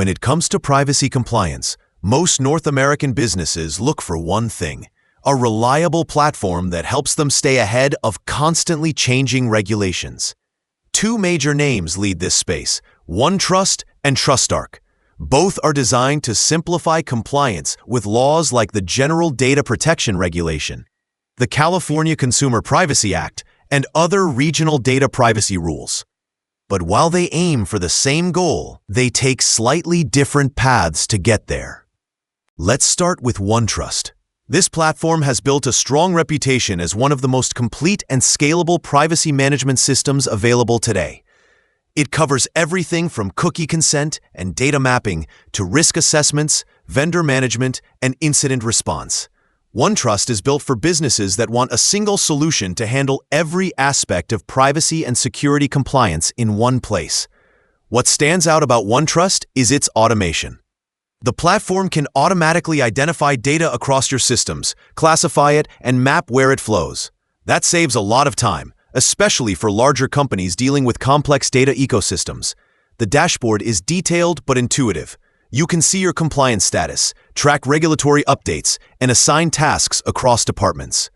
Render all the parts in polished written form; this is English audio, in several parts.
When it comes to privacy compliance, most North American businesses look for one thing: a reliable platform that helps them stay ahead of constantly changing regulations. Two major names lead this space: OneTrust and TrustArc. Both are designed to simplify compliance with laws like the General Data Protection Regulation, the California Consumer Privacy Act, and other regional data privacy rules. But while they aim for the same goal, they take slightly different paths to get there. Let's start with OneTrust. This platform has built a strong reputation as one of the most complete and scalable privacy management systems available today. It covers everything from cookie consent and data mapping to risk assessments, vendor management, and incident response. OneTrust is built for businesses that want a single solution to handle every aspect of privacy and security compliance in one place. What stands out about OneTrust is its automation. The platform can automatically identify data across your systems, classify it, and map where it flows. That saves a lot of time, especially for larger companies dealing with complex data ecosystems. The dashboard is detailed but intuitive. You can see your compliance status, track regulatory updates, and assign tasks across departments.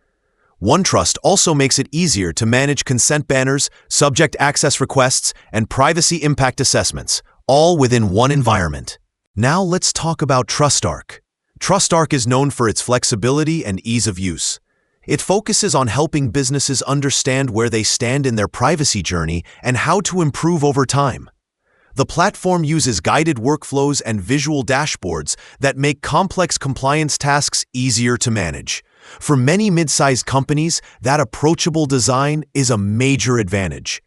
OneTrust also makes it easier to manage consent banners, subject access requests, and privacy impact assessments, all within one environment. Now let's talk about TrustArc. TrustArc is known for its flexibility and ease of use. It focuses on helping businesses understand where they stand in their privacy journey and how to improve over time. The platform uses guided workflows and visual dashboards that make complex compliance tasks easier to manage. For many mid-sized companies, that approachable design is a major advantage.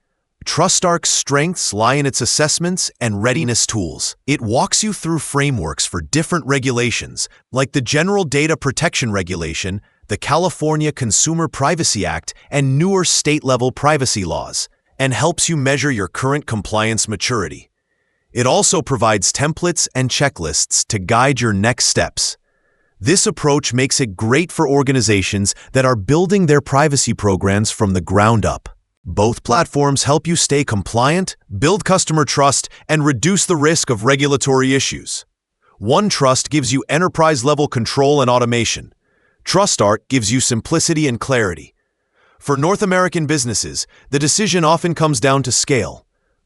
TrustArc's strengths lie in its assessments and readiness tools. It walks you through frameworks for different regulations, like the General Data Protection Regulation, the California Consumer Privacy Act, and newer state-level privacy laws, and helps you measure your current compliance maturity. It also provides templates and checklists to guide your next steps. This approach makes it great for organizations that are building their privacy programs from the ground up. Both platforms help you stay compliant, build customer trust, and reduce the risk of regulatory issues. OneTrust gives you enterprise-level control and automation. TrustArc gives you simplicity and clarity. For North American businesses, the decision often comes down to scale.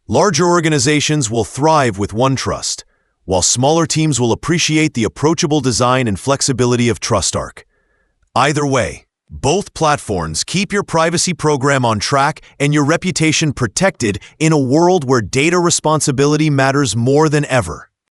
Larger organizations will thrive with OneTrust, while smaller teams will appreciate the approachable design and flexibility of TrustArc. Either way, both platforms keep your privacy program on track and your reputation protected in a world where data responsibility matters more than ever.